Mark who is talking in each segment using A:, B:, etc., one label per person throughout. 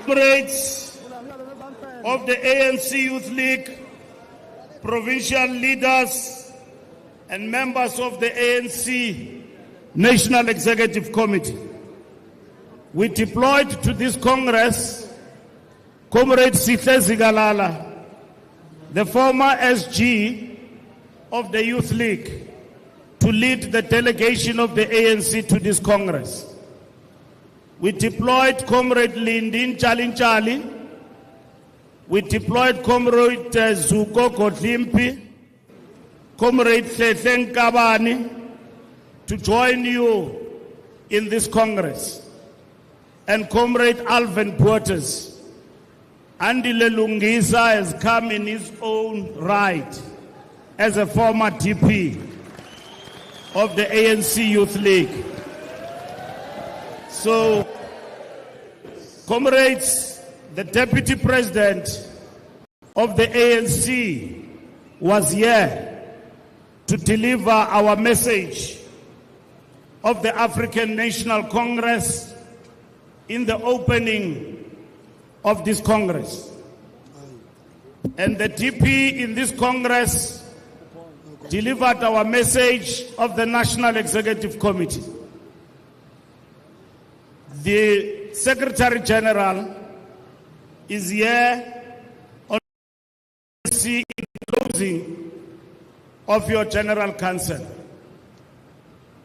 A: Comrades of the ANC Youth League, provincial leaders, and members of the ANC National Executive Committee, we deployed to this Congress Comrade Fikile Mbalula, the former SG of the Youth League, to lead the delegation of the ANC to this Congress. We deployed Comrade Lindin Chalinchali. We deployed Comrade Zuko Kotlimpi, Comrade Tleteng Kabani, to join you in this Congress. And Comrade Alvin Portes, Andile Lungisa has come in his own right as a former DP of the ANC Youth League. So, comrades, the Deputy President of the ANC was here to deliver our message of the African National Congress in the opening of this Congress. And the DP in this Congress delivered our message of the National Executive Committee. The Secretary General is here on the closing of your General Council.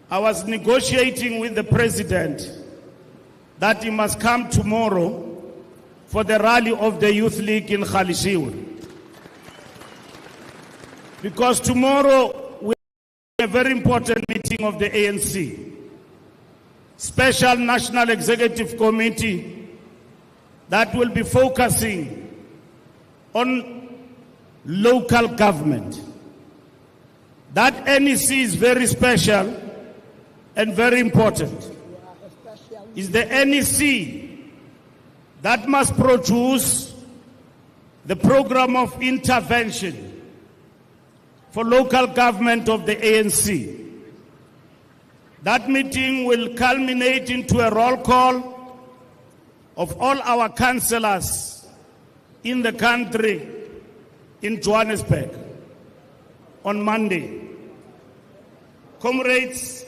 A: I was negotiating with the President that he must come tomorrow for the rally of the Youth League in Khalishiwe. Because tomorrow we have a very important meeting of the ANC. Special National Executive Committee that will be focusing on local government. That NEC is very special and very important. It's the NEC that must produce the program of intervention for local government of the ANC. That meeting will culminate into a roll call of all our councillors in the country in Johannesburg on Monday. Comrades,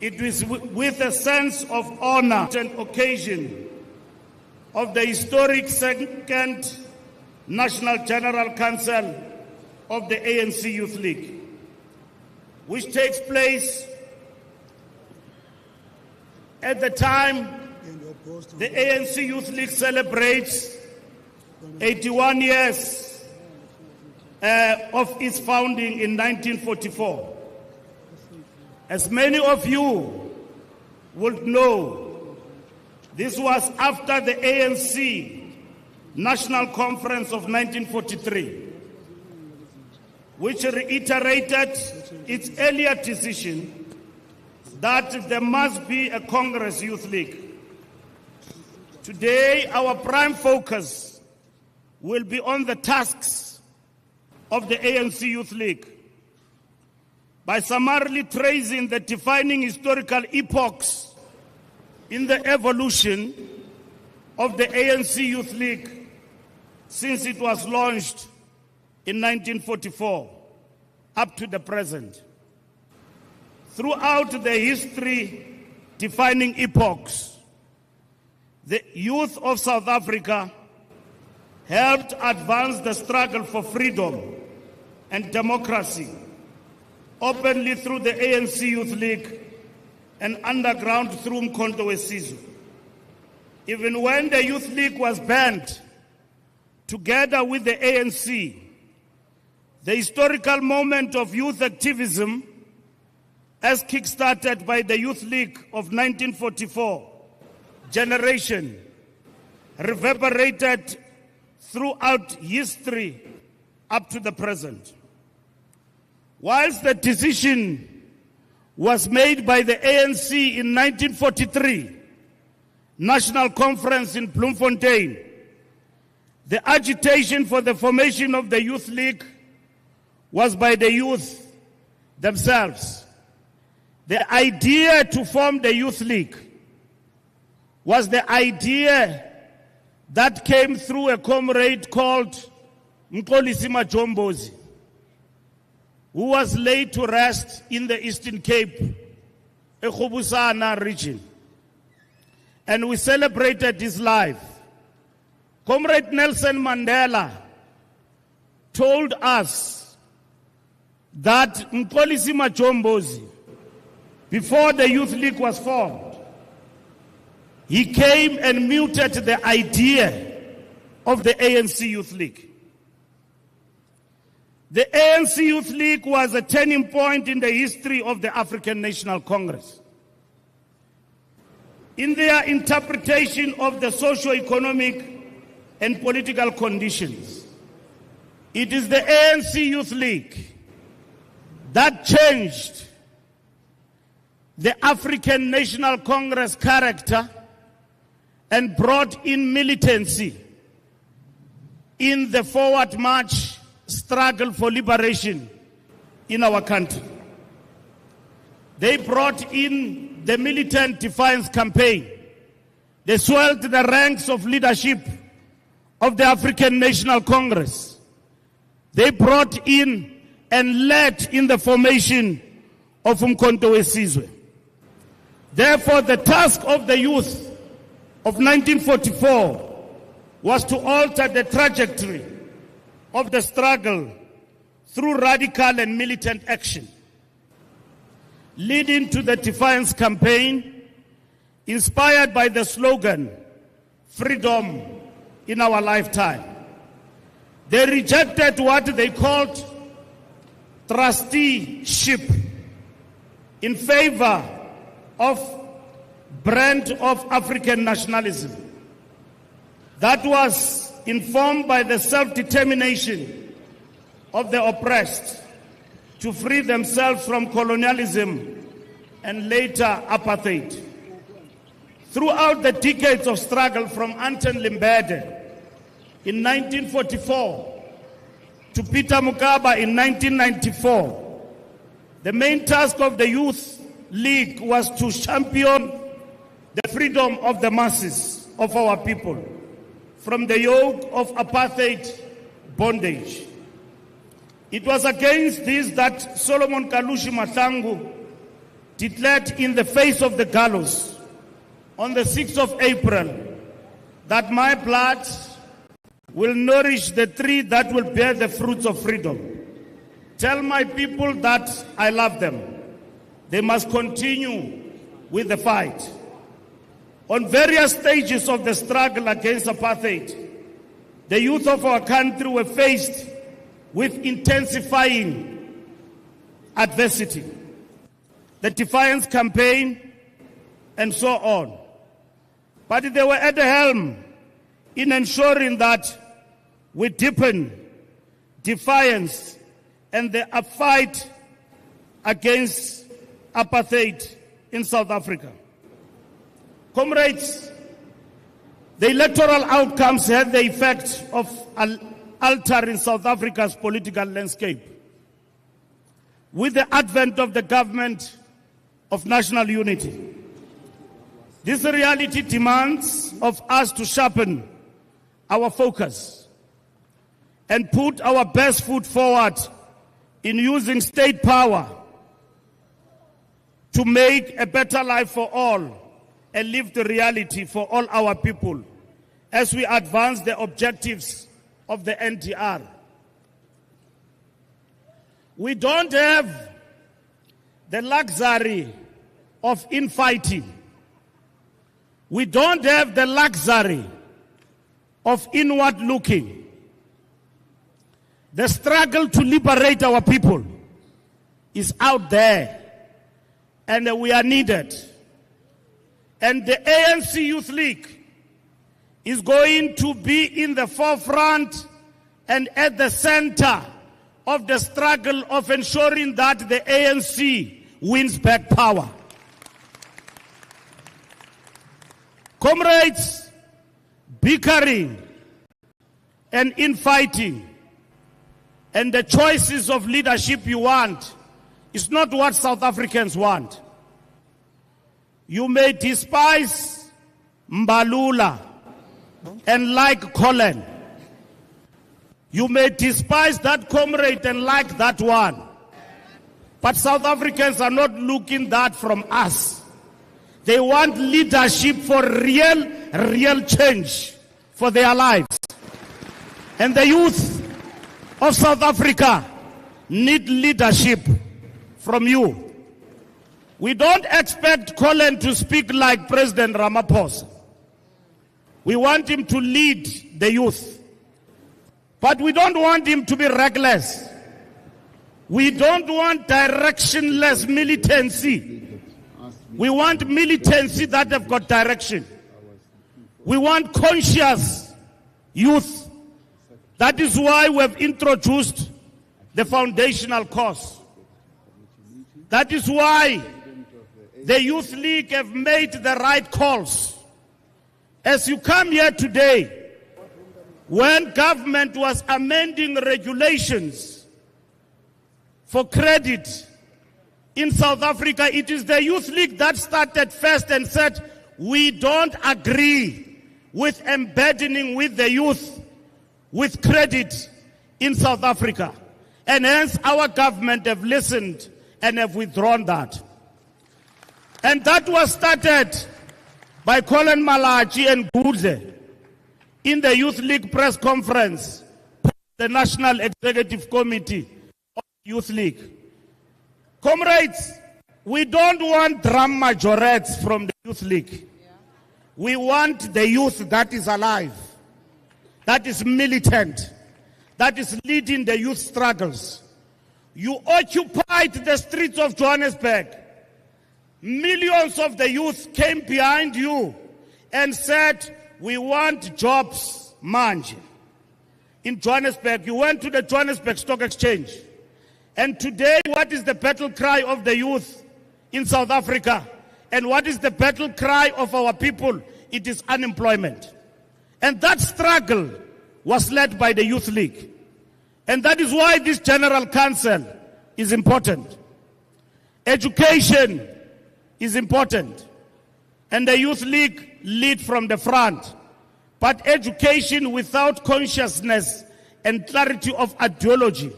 A: it is with a sense of honor and occasion of the historic second National General Council of the ANC Youth League, which takes place at the time the ANC Youth League celebrates 81 years of its founding in 1944. As many of you would know, this was after the ANC National Conference of 1943, which reiterated its earlier decision that there must be a Congress Youth League. Today, our prime focus will be on the tasks of the ANC Youth League by summarily tracing the defining historical epochs in the evolution of the ANC Youth League since it was launched in 1944 up to the present. Throughout the history defining epochs, the youth of South Africa helped advance the struggle for freedom and democracy openly through the ANC Youth League and underground through Mkhonto weSizwe. Even when the Youth League was banned, together with the ANC, the historical moment of youth activism, as kick-started by the Youth League of 1944 generation, reverberated throughout history up to the present. Whilst the decision was made by the ANC in 1943 National Conference in Bloemfontein, the agitation for the formation of the Youth League was by the youth themselves. The idea to form the Youth League was the idea that came through a comrade called Mxolisi Majombozi, who was laid to rest in the Eastern Cape, Ekhobusana region. And we celebrated his life. Comrade Nelson Mandela told us that Mxolisi Majombozi, before the Youth League was formed, he came and muted the idea of the ANC Youth League. The ANC Youth League was a turning point in the history of the African National Congress. In their interpretation of the socio-economic and political conditions, it is the ANC Youth League that changed the African National Congress character and brought in militancy in the forward march struggle for liberation in our country. They brought in the militant defiance campaign. They swelled the ranks of leadership of the African National Congress. They brought in and led in the formation of Umkhonto weSizwe. Therefore, the task of the youth of 1944 was to alter the trajectory of the struggle through radical and militant action, leading to the defiance campaign inspired by the slogan, "Freedom in our lifetime." They rejected what they called trusteeship in favor of brand of African nationalism that was informed by the self-determination of the oppressed to free themselves from colonialism and later apartheid. Throughout the decades of struggle from Anton Limbede in 1944 to Peter Mokaba in 1994, the main task of the Youth League was to champion the freedom of the masses of our people from the yoke of apartheid bondage. It was against this that Solomon Kalushi Mahlangu declared in the face of the gallows on the 6th of April that my blood will nourish the tree that will bear the fruits of freedom. Tell my people that I love them. They must continue with the fight. On various stages of the struggle against apartheid, the youth of our country were faced with intensifying adversity, the defiance campaign, and so on. But they were at the helm in ensuring that we deepen defiance and the fight against apartheid in South Africa. Comrades, the electoral outcomes had the effect of altering South Africa's political landscape. With the advent of the government of national unity, this reality demands of us to sharpen our focus and put our best foot forward in using state power to make a better life for all and live the reality for all our people as we advance the objectives of the NTR. We don't have the luxury of infighting. We don't have the luxury of inward looking. The struggle to liberate our people is out there, and we are needed. And the ANC Youth League is going to be in the forefront and at the center of the struggle of ensuring that the ANC wins back power. Comrades, bickering and infighting and the choices of leadership you want is not what South Africans want. You may despise Mbalula, and like Colin. You may despise that comrade and like that one. But South Africans are not looking that from us. They want leadership for real change for their lives. And the youth of South Africa need leadership from you. We don't expect Colin to speak like President Ramaphosa. We want him to lead the youth. But we don't want him to be reckless. We don't want directionless militancy. We want militancy that have got direction. We want conscious youth. That is why we have introduced the foundational course. That is why the Youth League have made the right calls. As you come here today, when government was amending regulations for credit in South Africa, it is the Youth League that started first and said, we don't agree with embedding with the youth with credit in South Africa. And hence our government have listened and have withdrawn that. And that was started by Colin Malachi and Gudle in the Youth League press conference, the National Executive Committee of Youth League. Comrades, we don't want drum majorettes from the Youth League. We want the youth that is alive, that is militant, that is leading the youth struggles. You occupied the streets of Johannesburg. Millions of the youth came behind you and said, we want jobs, manje. In Johannesburg, you went to the Johannesburg Stock Exchange. And today, what is the battle cry of the youth in South Africa? And what is the battle cry of our people? It is unemployment. And that struggle was led by the Youth League. And that is why this General Council is important. Education is important. And the Youth League lead from the front. But education without consciousness and clarity of ideology,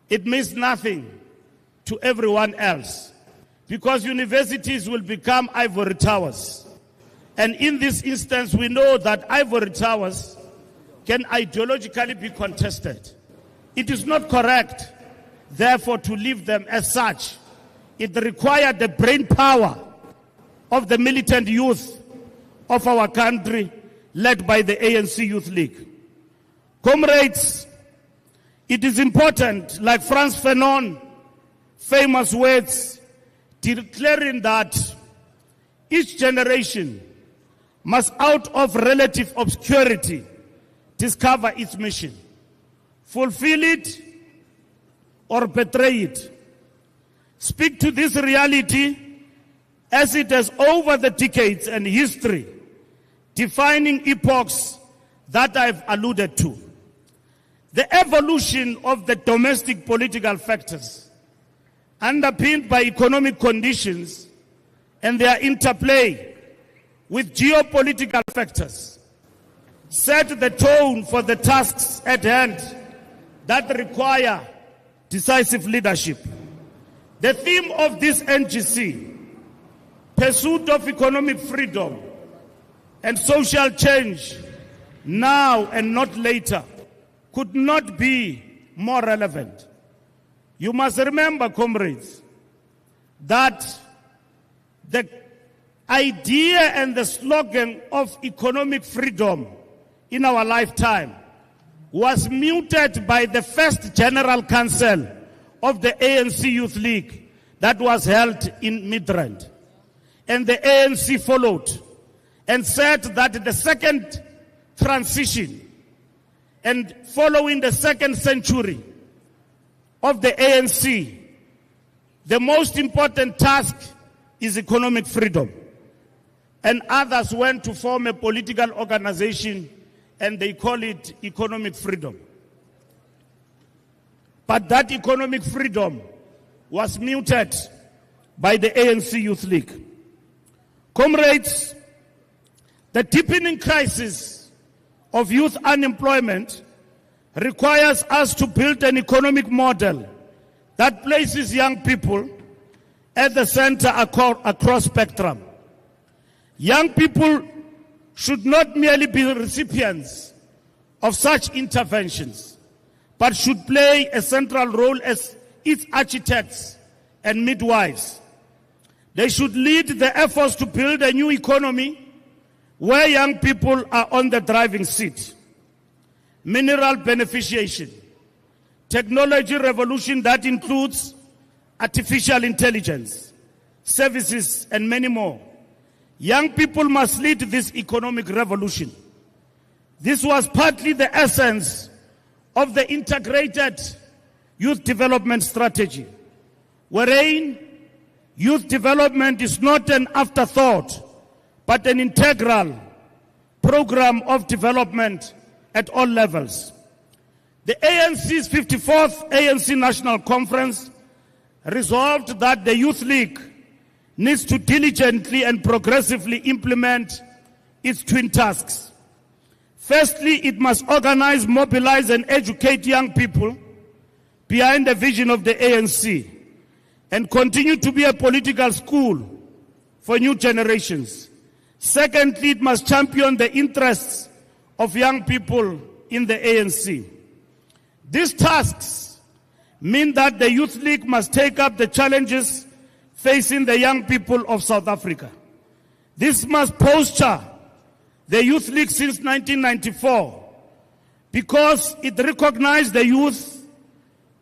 A: it means nothing to everyone else. Because universities will become ivory towers. And in this instance, we know that ivory towers can ideologically be contested. It is not correct, therefore, to leave them as such. It required the brain power of the militant youth of our country, led by the ANC Youth League. Comrades, it is important, like Frantz Fanon, famous words, declaring that each generation must, out of relative obscurity, discover its mission, fulfill it or betray it. Speak to this reality as it has over the decades and history, defining epochs that I've alluded to. The evolution of the domestic political factors, underpinned by economic conditions and their interplay with geopolitical factors, set the tone for the tasks at hand that require decisive leadership. The theme of this NGC, pursuit of economic freedom and social change, now and not later, could not be more relevant. You must remember, comrades, that the idea and the slogan of economic freedom in our lifetime was muted by the first General Council of the ANC Youth League that was held in Midrand. And the ANC followed and said that the second transition and following the second century of the ANC, the most important task is economic freedom. And others went to form a political organization and they call it economic freedom. But that economic freedom was muted by the ANC Youth League. Comrades, the deepening crisis of youth unemployment requires us to build an economic model that places young people at the center across spectrum. Young people should not merely be recipients of such interventions, but should play a central role as its architects and midwives. They should lead the efforts to build a new economy where young people are on the driving seat. Mineral beneficiation, technology revolution that includes artificial intelligence, services, and many more. Young people must lead this economic revolution. This was partly the essence of the integrated youth development strategy, wherein youth development is not an afterthought, but an integral program of development at all levels. The ANC's 54th ANC National Conference resolved that the Youth League needs to diligently and progressively implement its twin tasks. Firstly, it must organize, mobilize, and educate young people behind the vision of the ANC and continue to be a political school for new generations. Secondly, it must champion the interests of young people in the ANC. These tasks mean that the Youth League must take up the challenges facing the young people of South Africa. This must posture the Youth League since 1994 because it recognized the youth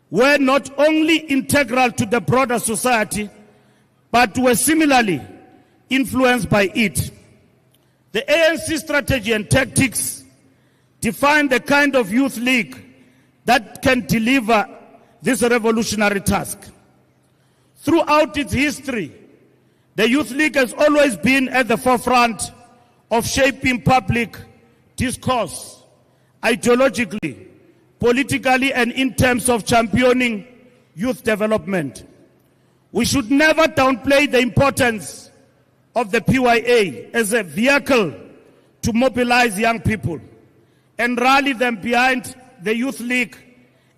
A: were not only integral to the broader society, but were similarly influenced by it. The ANC strategy and tactics define the kind of youth league that can deliver this revolutionary task. Throughout its history, the Youth League has always been at the forefront of shaping public discourse, ideologically, politically, and in terms of championing youth development. We should never downplay the importance of the PYA as a vehicle to mobilize young people and rally them behind the Youth League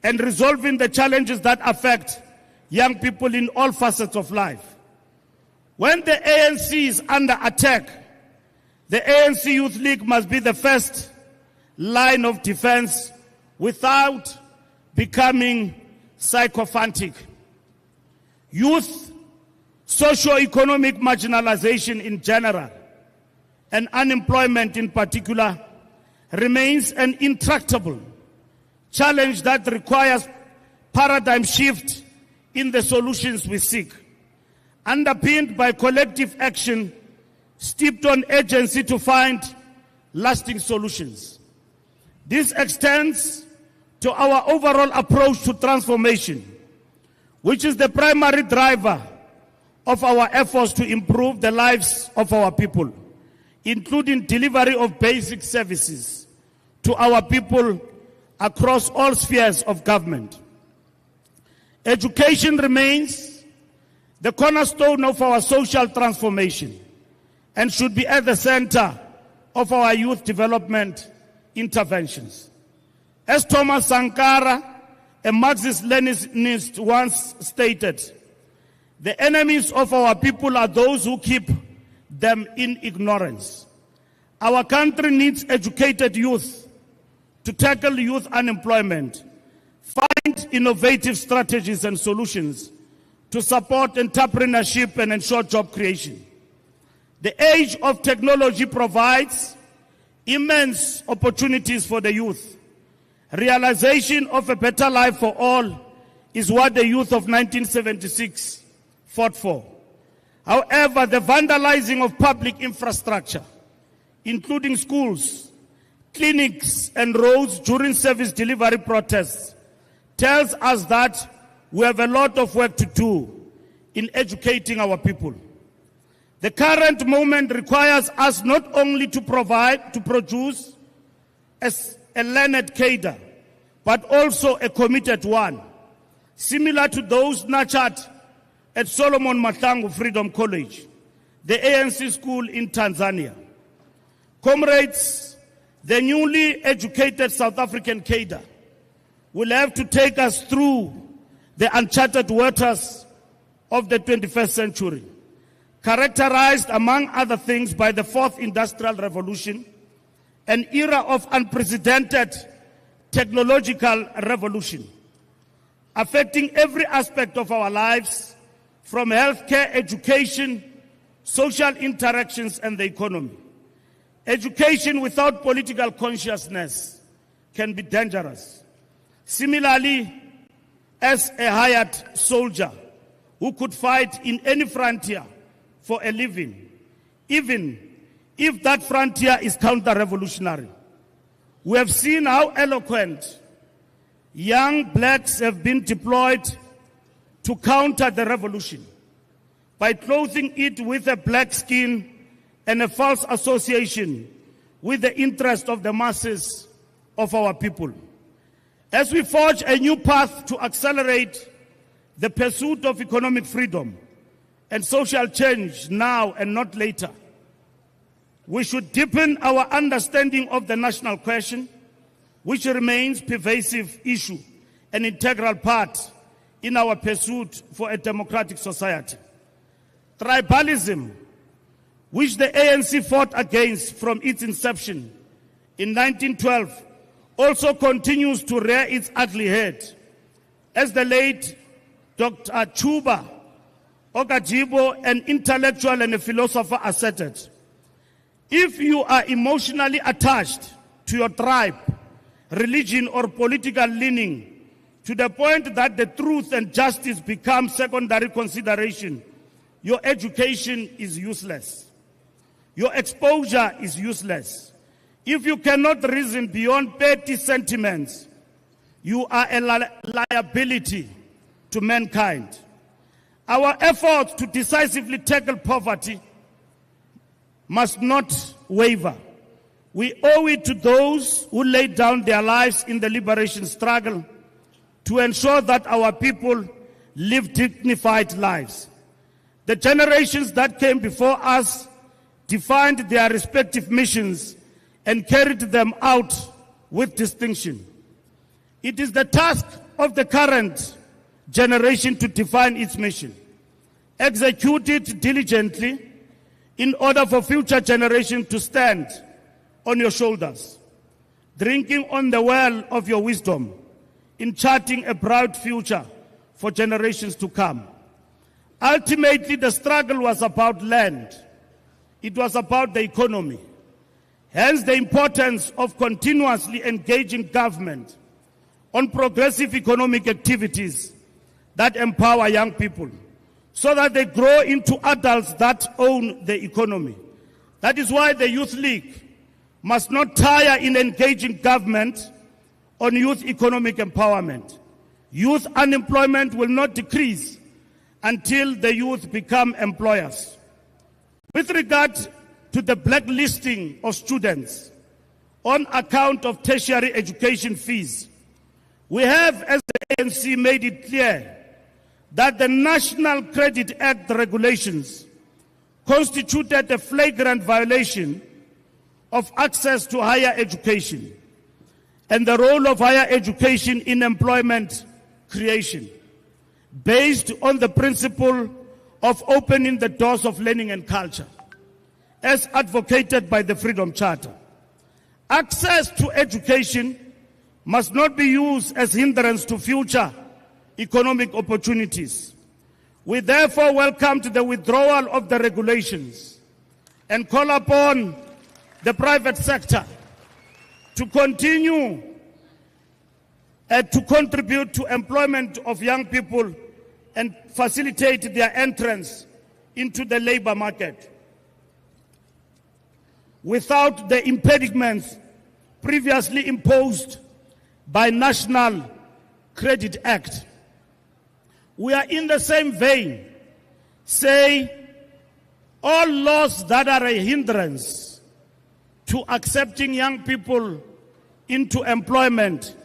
A: and resolving the challenges that affect young people in all facets of life. When the ANC is under attack, the ANC Youth League must be the first line of defense without becoming sycophantic. Youth, socio-economic marginalization in general, and unemployment in particular, remains an intractable challenge that requires paradigm shift in the solutions we seek, underpinned by collective action steeped on urgency to find lasting solutions. This extends to our overall approach to transformation, which is the primary driver of our efforts to improve the lives of our people, including delivery of basic services to our people across all spheres of government. Education remains the cornerstone of our social transformation and should be at the center of our youth development interventions. As Thomas Sankara, a Marxist-Leninist, once stated, the enemies of our people are those who keep them in ignorance. Our country needs educated youth to tackle youth unemployment, find innovative strategies and solutions to support entrepreneurship and ensure job creation. The age of technology provides immense opportunities for the youth. Realization of a better life for all is what the youth of 1976 fought for. However, the vandalizing of public infrastructure, including schools, clinics, and roads during service delivery protests, tells us that we have a lot of work to do in educating our people. The current moment requires us not only to produce a learned cadre, but also a committed one, similar to those nurtured at Solomon Mahlangu Freedom College, the ANC school in Tanzania. Comrades, The newly educated South African cadre will have to take us through the uncharted waters of the 21st century, characterized, among other things, by the fourth industrial revolution, an era of unprecedented technological revolution, affecting every aspect of our lives, from healthcare, education, social interactions, and the economy. Education without political consciousness can be dangerous. Similarly, as a hired soldier who could fight in any frontier for a living, even if that frontier is counter-revolutionary. We have seen how eloquent young blacks have been deployed to counter the revolution by clothing it with a black skin and a false association with the interest of the masses of our people. As we forge a new path to accelerate the pursuit of economic freedom and social change now and not later, we should deepen our understanding of the national question, which remains a pervasive issue, an integral part in our pursuit for a democratic society. Tribalism, which the ANC fought against from its inception in 1912, also continues to rear its ugly head. As the late Dr. Chuba Okajibo, an intellectual and a philosopher, asserted, if you are emotionally attached to your tribe, religion, or political leaning to the point that the truth and justice become secondary consideration, your education is useless. Your exposure is useless. If you cannot reason beyond petty sentiments, you are a liability to mankind. Our efforts to decisively tackle poverty must not waver. We owe it to those who laid down their lives in the liberation struggle to ensure that our people live dignified lives. The generations that came before us defined their respective missions and carried them out with distinction. It is the task of the current generation to define its mission, execute it diligently in order for future generations to stand on your shoulders, drinking on the well of your wisdom in charting a bright future for generations to come. Ultimately, the struggle was about land. It was about the economy. Hence, the importance of continuously engaging government on progressive economic activities that empower young people so that they grow into adults that own the economy. That is why the Youth League must not tire in engaging government on youth economic empowerment. Youth unemployment will not decrease until the youth become employers. With regard to the blacklisting of students on account of tertiary education fees, we have, as the ANC, made it clear that the National Credit Act regulations constituted a flagrant violation of access to higher education and the role of higher education in employment creation, based on the principle of opening the doors of learning and culture, as advocated by the Freedom Charter. Access to education must not be used as hindrance to future economic opportunities. We therefore welcome the withdrawal of the regulations and call upon the private sector to continue to contribute to employment of young people and facilitate their entrance into the labor market without the impediments previously imposed by National Credit Act. We are in the same vein, say all laws that are a hindrance to accepting young people into employment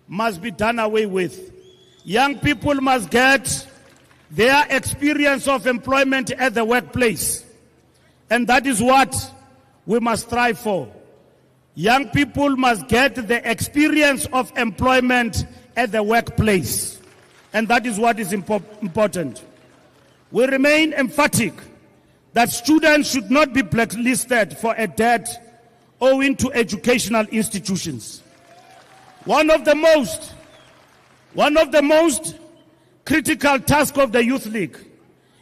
A: must be done away with. Young people must get their experience of employment at the workplace, and that is what we must strive for. Young people must get the experience of employment at the workplace. And that is what is important. We remain emphatic that students should not be blacklisted for a debt owing to educational institutions. One of the most critical tasks of the Youth League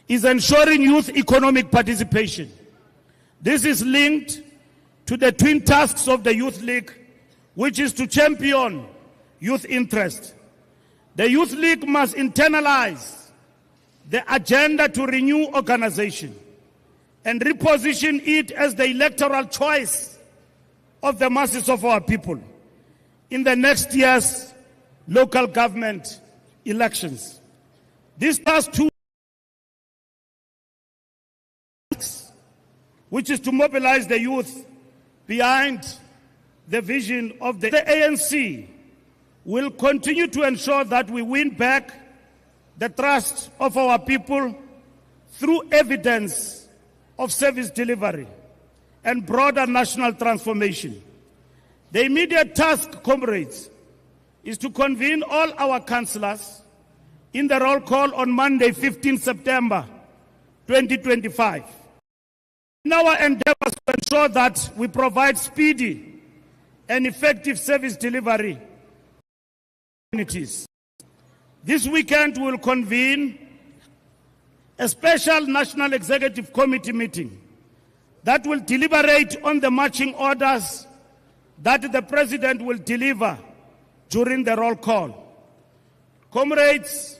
A: is ensuring youth economic participation. This is linked to the twin tasks of the Youth League, which is to champion youth interest. The Youth League must internalize the agenda to renew organization and reposition it as the electoral choice of the masses of our people in the next year's local government elections. This task too, which is to mobilize the youth behind the vision of the ANC, will continue to ensure that we win back the trust of our people through evidence of service delivery and broader national transformation. The immediate task, comrades, is to convene all our councillors in the roll call on Monday, 15 September 2025. In our endeavors to ensure that we provide speedy and effective service delivery to communities. This weekend we will convene a special National Executive Committee meeting that will deliberate on the marching orders that the President will deliver during the roll call. Comrades,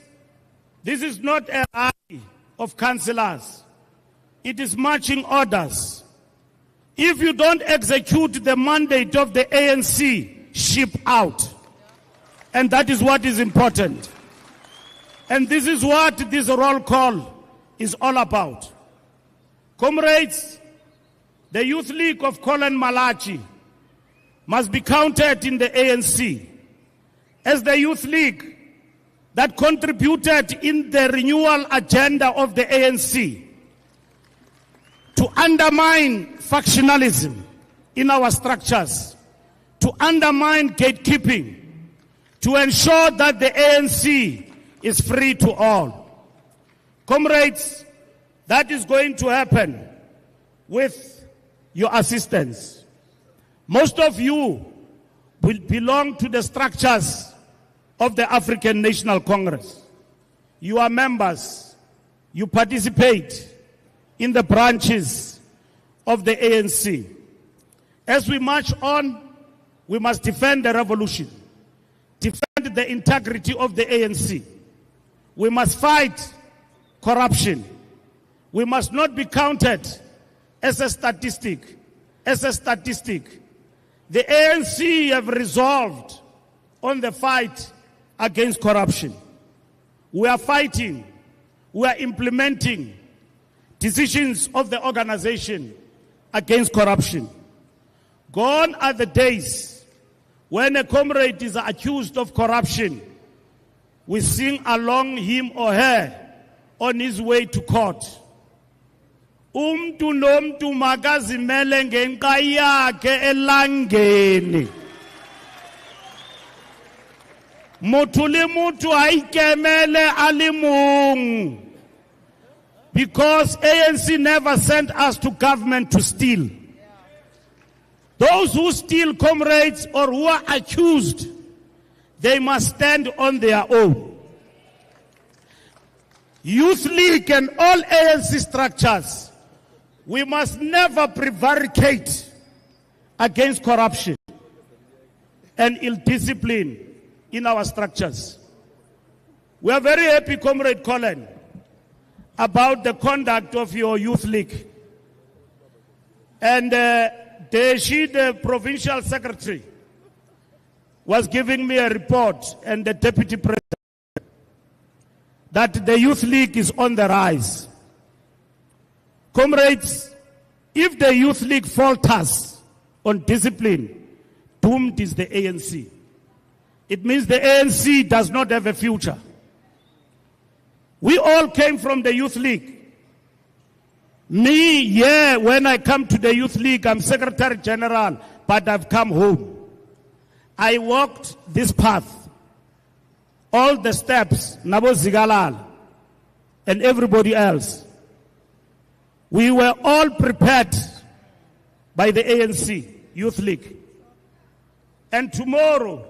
A: this is not a rally of councillors. It is marching orders. If you don't execute the mandate of the ANC, ship out. And that is what is important. And this is what this roll call is all about. Comrades, the Youth League of Colin Malachi must be counted in the ANC as the Youth League that contributed in the renewal agenda of the ANC to undermine factionalism in our structures, to undermine gatekeeping, to ensure that the ANC is free to all. Comrades, that is going to happen with your assistance. Most of you will belong to the structures of the African National Congress. You are members. You participate in the branches of the ANC. As we march on, we must defend the revolution, defend the integrity of the ANC. We must fight corruption. We must not be counted as a statistic. The ANC have resolved on the fight against corruption. We are fighting, we are implementing decisions of the organization against corruption. Gone are the days when a comrade is accused of corruption, we sing along him or her on his way to court. Umntu nomntu makazimele ngenqa yakhe elangeni. Motho le motho a ikemele a le mong. Because ANC never sent us to government to steal. Those who steal, comrades, or who are accused, they must stand on their own. Youth League and all ANC structures, we must never prevaricate against corruption and ill discipline in our structures. We are very happy, Comrade Colin, about the conduct of your Youth League. And the provincial secretary was giving me a report, and the deputy president, that the Youth League is on the rise. Comrades, if the Youth League falters on discipline, doomed is the ANC. It means the ANC does not have a future. We all came from the Youth League. Me, when I come to the Youth League, I'm Secretary General. but I've come home. I walked this path, all the steps, Nabo Zigalal, and everybody else. We were all prepared by the ANC Youth League. And tomorrow,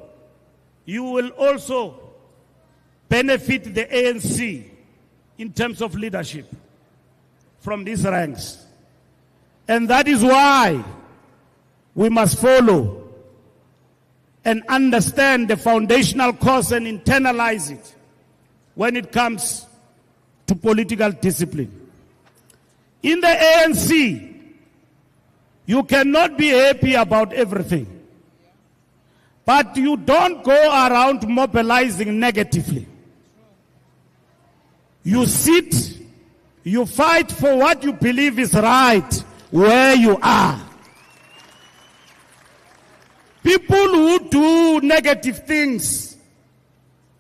A: you will also benefit the ANC in terms of leadership from these ranks. And that is why we must follow and understand the foundational cause and internalize it when it comes to political discipline. In the ANC, you cannot be happy about everything, but you don't go around mobilizing negatively. You sit, you fight for what you believe is right where you are. People who do negative things,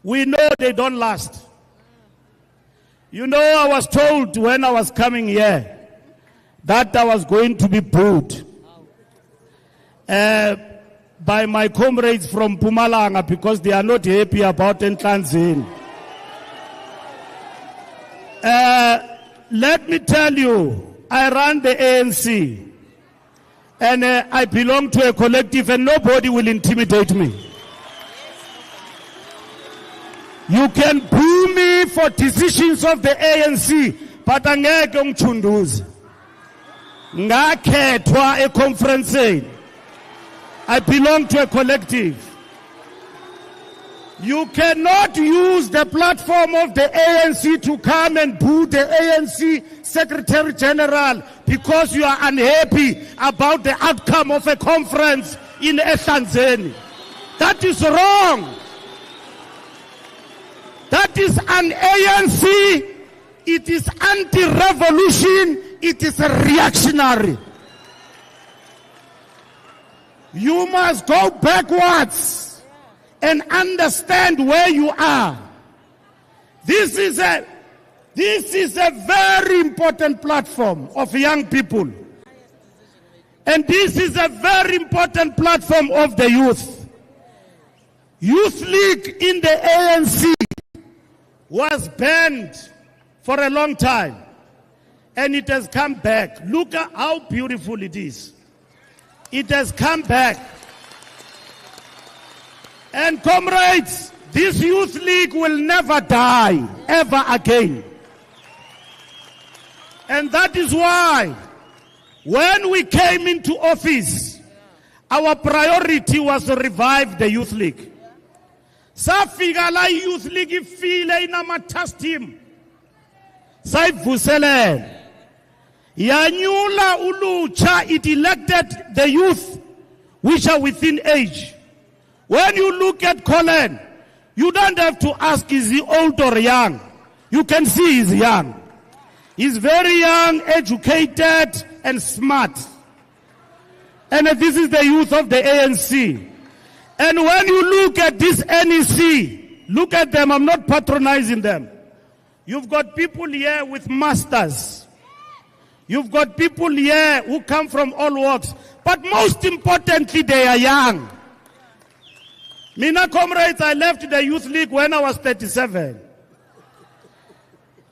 A: we know they don't last. You know, I was told when I was coming here that I was going to be booed by my comrades from Mpumalanga because they are not happy about Ntlanzini. Let me tell you, I run the ANC and I belong to a collective and nobody will intimidate me. You can boo me for decisions of the ANC, but angeke ungichunduze. Ngakhethwa econferenceni. I belong to a collective. You cannot use the platform of the ANC to come and boo the ANC Secretary General because you are unhappy about the outcome of a conference in Tanzania. That is wrong. That is an ANC. It is anti-revolution. It is reactionary. You must go backwards and understand where you are. This is a very important platform of young people. And this is a very important platform of the youth. Youth League in the ANC was banned for a long time. And it has come back. Look at how beautiful it is. It has come back. And comrades, this Youth League will never die, ever again. And that is why, when we came into office, our priority was to revive the Youth League. Safika la Youth League ifile inamatas team. Sayivusele. Yanyula ulucha, it elected the youth which are within age. When you look at Colin, you don't have to ask is he old or young. You can see he's young. He's very young, educated, and smart. And this is the youth of the ANC. And when you look at this NEC, look at them, I'm not patronizing them. You've got people here with masters. You've got people here who come from all walks. But most importantly, they are young. Mina comrades, I left the Youth League when I was 37.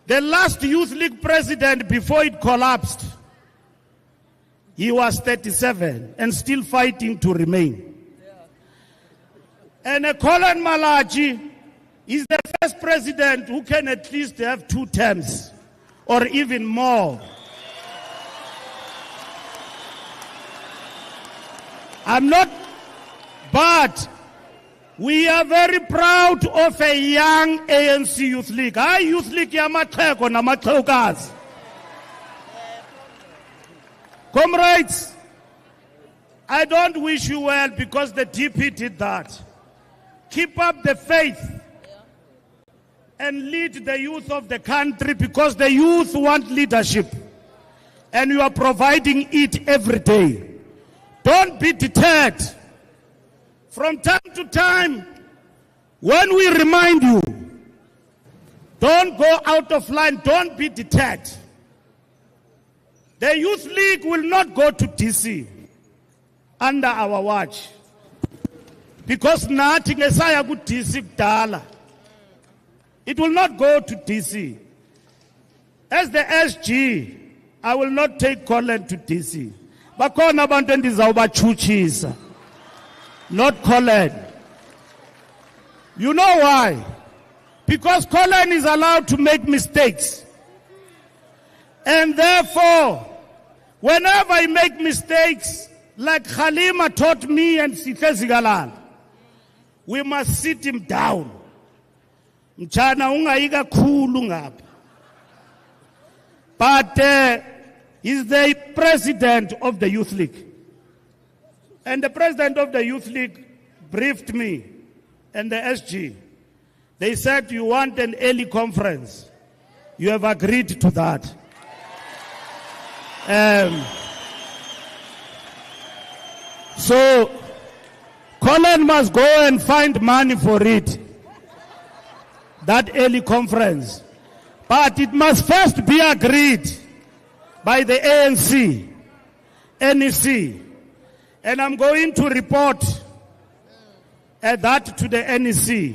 A: The last Youth League president before it collapsed, he was 37 and still fighting to remain. And Colin Malachi is the first president who can at least have 2 terms or even more. I'm not, but we are very proud of a young ANC Youth League. Hayi Youth League yamaxhego namaxhegokazi. Comrades, I don't wish you well because the DP did that. Keep up the faith and lead the youth of the country because the youth want leadership and you are providing it every day. Don't be deterred. From time to time, when we remind you, don't go out of line, don't be deterred. The Youth League will not go to DC. under our watch. Because nothing esaya ku DC kudala. It will not go to DC. As the SG, I will not take Colin to DC. Bakhona abantu endizawubachutshisa. Not Colin. You know why? Because Colin is allowed to make mistakes. And therefore, whenever I make mistakes, like Khalima taught me and Sithe Zigalal, we must sit him down. Mchana ungayiga khulu ngapha. But he's the president of the Youth League. And the president of the Youth League briefed me and the SG. They said, you want an early conference. You have agreed to that. So, Colin must go and find money for it. That early conference. But it must first be agreed by the ANC, NEC. And I'm going to report that to the NEC,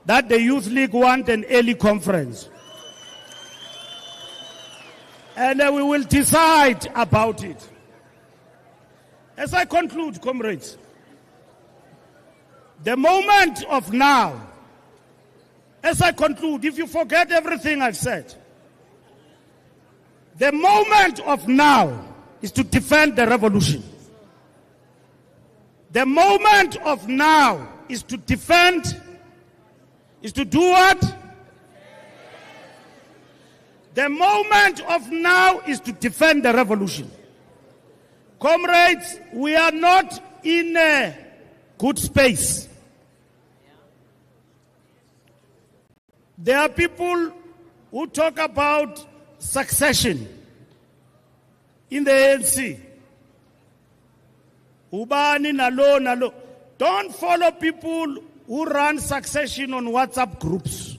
A: that the Youth League want an early conference. And we will decide about it. As I conclude, comrades, the moment of now, as I conclude, if you forget everything I've said, the moment of now is to defend the revolution. The moment of now is to defend, is to do what? The moment of now is to defend the revolution. Comrades, we are not in a good space. There are people who talk about succession in the ANC. Ubani nalo nalo. Don't follow people who run succession on WhatsApp groups.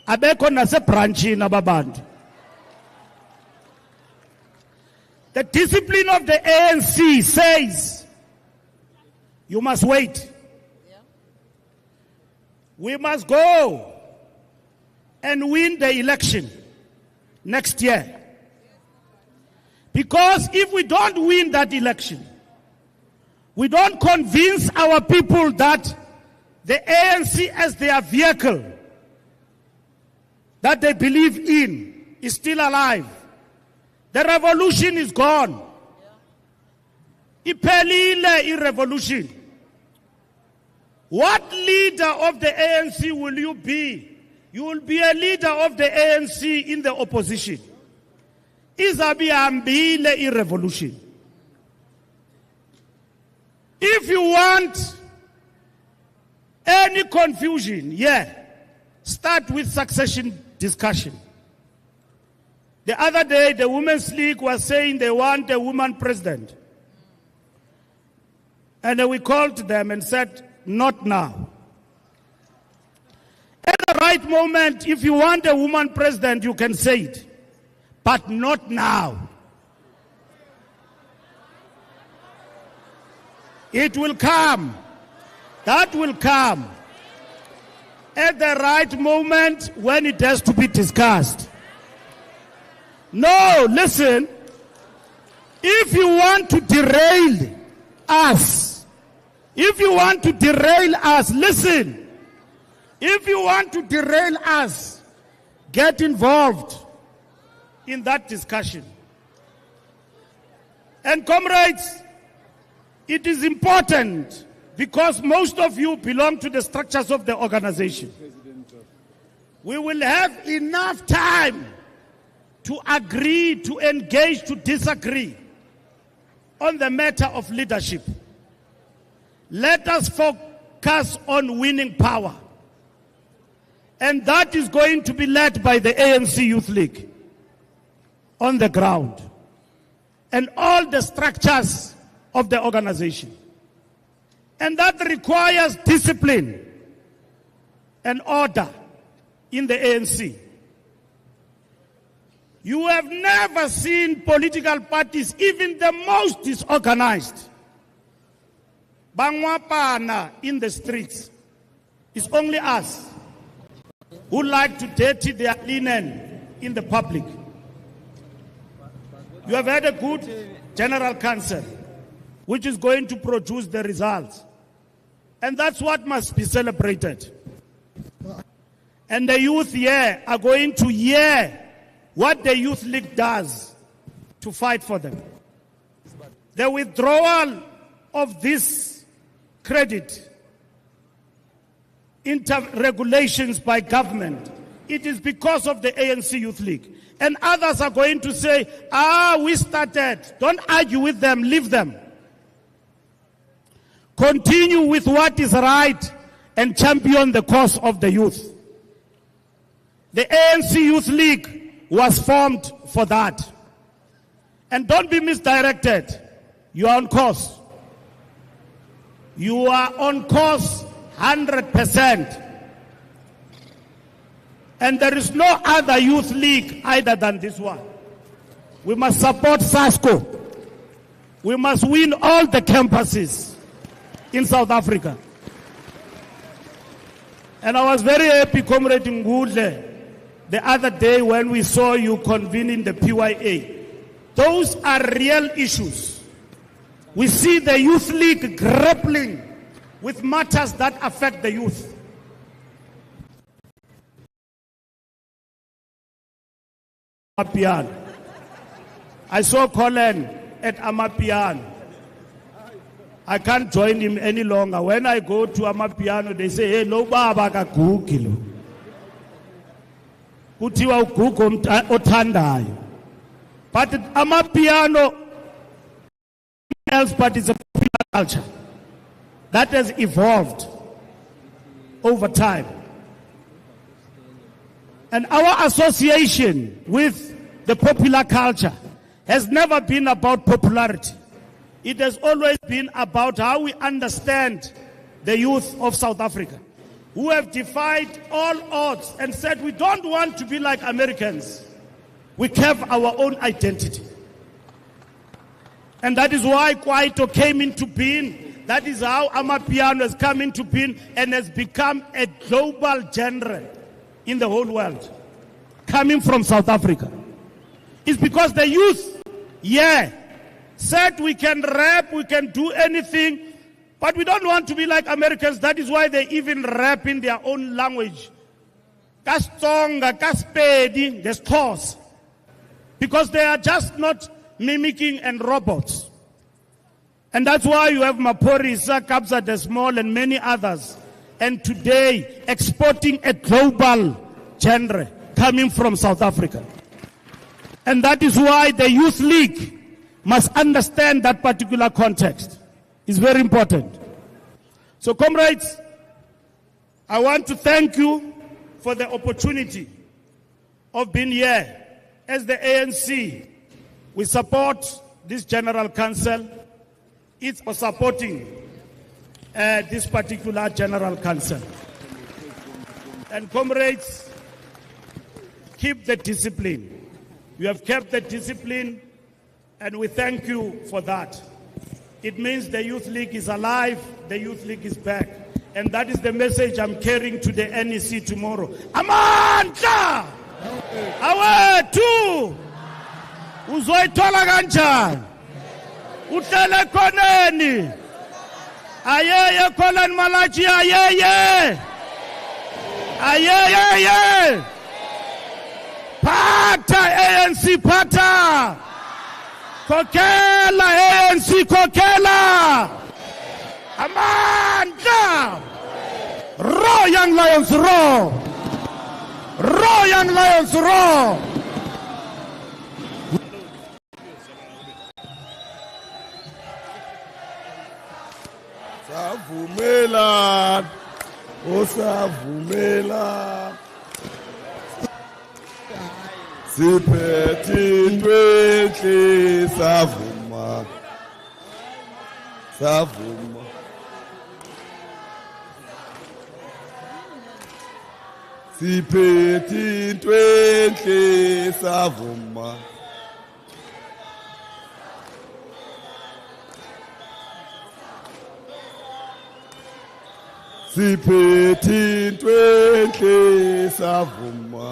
A: Abeko nase branchi na babantu. The discipline of the ANC says you must wait. We must go and win the election next year. Because if we don't win that election, we don't convince our people that the ANC as their vehicle that they believe in is still alive. The revolution is gone. Iphelile revolution. What leader of the ANC will you be? You will be a leader of the ANC in the opposition. Izabi ambile revolution. If you want any confusion, start with succession discussion. The other day, the Women's League was saying they want a woman president. And we called them and said, not now. At the right moment, if you want a woman president, you can say it. But not now. It will come. That will come. At the right moment when it has to be discussed. No, listen. If you want to derail us, listen. If you want to derail us, get involved in that discussion. And comrades, it is important because most of you belong to the structures of the organization. We will have enough time to agree, to engage, to disagree on the matter of leadership. Let us focus on winning power. And that is going to be led by the ANC Youth League on the ground and all the structures of the organization. And that requires discipline and order in the ANC. You have never seen political parties, even the most disorganized, bangwapana in the streets. It's only us who like to dirty their linen in the public. You have had a good General Council, which is going to produce the results. And that's what must be celebrated. And the youth here are going to hear what the Youth League does to fight for them. The withdrawal of this credit regulations by government, it is because of the ANC Youth League. And others are going to say, we started. Don't argue with them, leave them. Continue with what is right and champion the cause of the youth. The ANC Youth League was formed for that. And don't be misdirected. You are on course. You are on course 100%. And there is no other youth league either than this one. We must support SASCO. We must win all the campuses in South Africa. And I was very happy, Comrade Ngudle, the other day when we saw you convening the PYA. Those are real issues. We see the Youth League grappling with matters that affect the youth. I saw Colin at Amapiano. I can't join him any longer. When I go to Amapiano, they say, hey, no baba ka kukilo. Kutiwa ukuko otandayo. But Amapiano else, but it's a culture that has evolved over time. And our association with the popular culture has never been about popularity. It has always been about how we understand the youth of South Africa, who have defied all odds and said we don't want to be like Americans. We have our own identity. And that is why Kwaito came into being. That is how Amapiano has come into being and has become a global genre in the whole world, coming from South Africa. It's because the youth, said we can rap, we can do anything, but we don't want to be like Americans. That is why they even rap in their own language. Kastonga, Kaspedi, the stores. Because they are just not mimicking and robots. And that's why you have Maporisa, Kabza the Small, and many others. And today, exporting a global genre coming from South Africa. And that is why the Youth League must understand that particular context. It's very important. So, comrades, I want to thank you for the opportunity of being here. As the ANC, we support this General Council. It's for supporting this particular General Council. And comrades, keep the discipline. You have kept the discipline, and we thank you for that. It means the Youth League is alive, the Youth League is back. And that is the message I'm carrying to the NEC tomorrow. Amandla! Awethu! Uzoyithola kanjani? Uhlele khoneni? Ayeye Colin Malachi, ayeye! Ayeye! Pata ANC, pata! Kokela ANC, kokela! Amandla! Roar, young lions, roar! Roar, young lions, roar!
B: Savumela, savumela. Siphethi intwehle savuma, savuma. Siphethi intwehle savuma. siphethe into enhle savuma.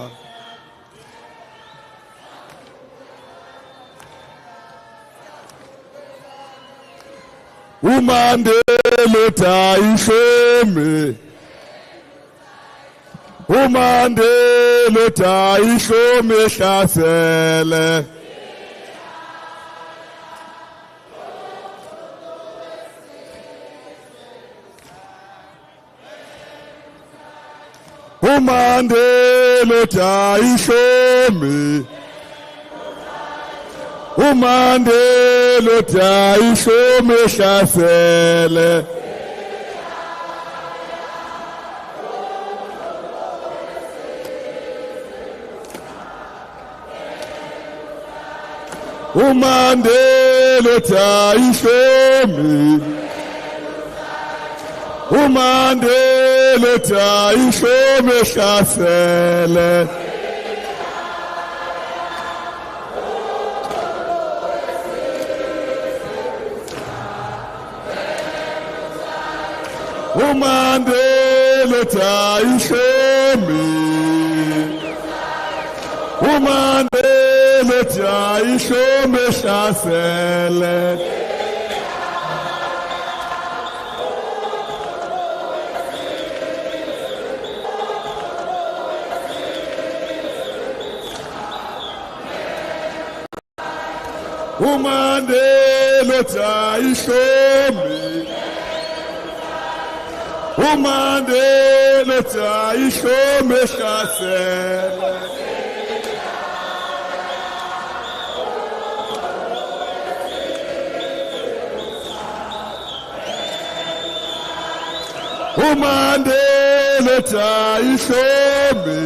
B: Umandela tayihlome, umandela tayihlome hlasele. Umandela tayihlome, umandela tayihlome hlasele. Umandela tayihlome, umandela tayihlome hlasele. Umandela tayihlome, umandela tayihlome hlasele. Umandela tayihlome, umandela tayihlome hlasele. Umandela tayihlome,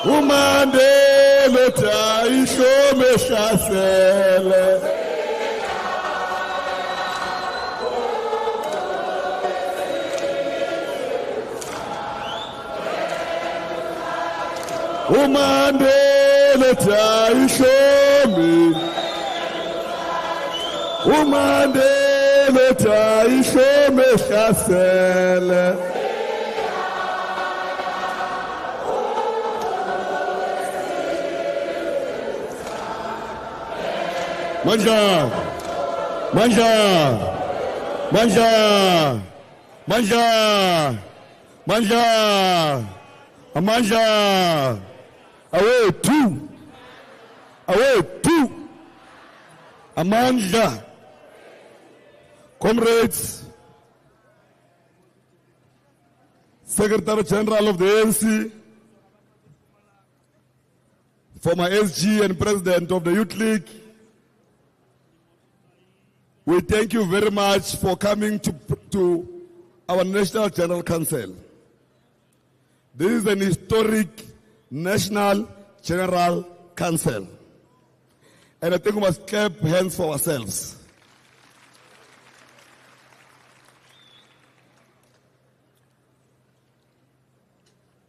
B: umandela tayihlome hlasele. Umandela tayihlome, umandela tayihlome hlasele. Manja, manja, manja, manja, manja, manja. Away two, away two. Amandla. Comrades, Secretary General of the ANC, former SG and President of the Youth League, we thank you very much for coming to our National General Council. This is an historic National General Council. And I think we must clap hands for ourselves.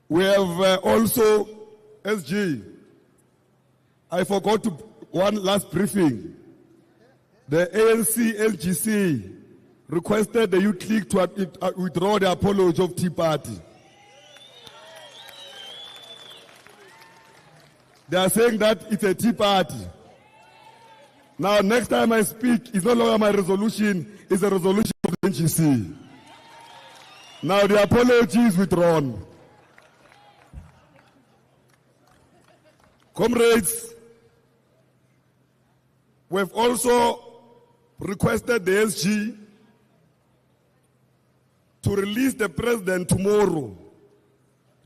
B: We have also, SG, I forgot to, one last briefing. The ANC SG requested the Youth League to withdraw the apology of Tea Party. They are saying that it's a Tea Party. Now, next time I speak, it's no longer my resolution, it's a resolution of the NGC. Now, the apology is withdrawn. Comrades, we've also requested the SG to release the president tomorrow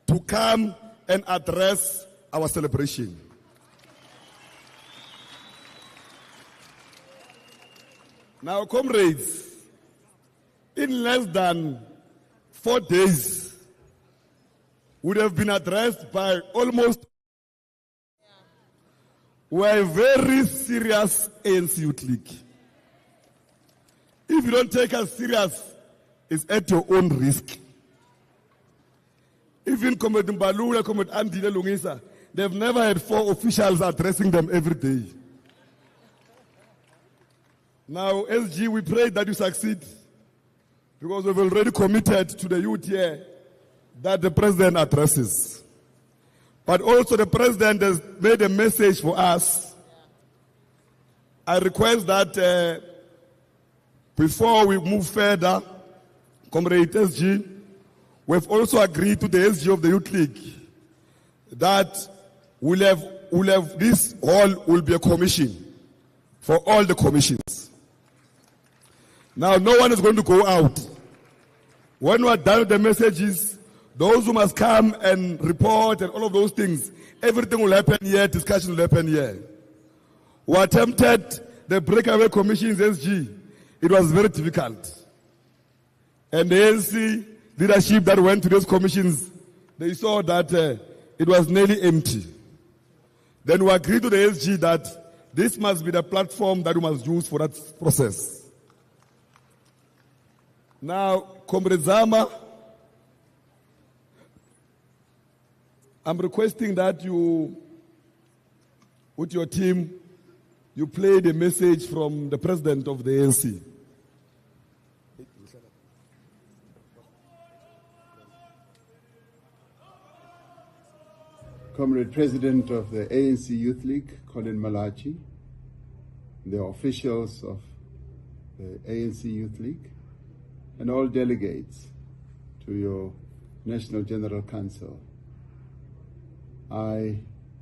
B: to come and address our celebration. Now, comrades, in less than 4 days, would have been addressed by almost. We are a very serious ANC Youth League. If you don't take us serious, it's at your own risk. Even Comrade Mbalula, Comrade Andile Lungisa, they've never had 4 officials addressing them every day. Now, SG, we pray that you succeed. because we've already committed to the youth here that the president addresses. But also the president has made a message for us. I request that before we move further, Comrade SG, we've also agreed to the SG of the Youth League that we'll have this hall will be a commission for all the commissions. Now, no one is going to go out. When we're done with the messages, those who must come and report and all of those things, everything will happen here, discussion will happen here. We attempted the breakaway commissions SG. It was very difficult. And the ANC leadership that went to those commissions, they saw that it was nearly empty. Then we agreed to the SG that this must be the platform that we must use for that process. Now, Comrade Zama, I'm requesting that you, with your team, you play the message from the president of the ANC.
C: Comrade President of the ANC Youth League, Colin Malachi, the officials of the ANC Youth League, and all delegates to your National General Council. I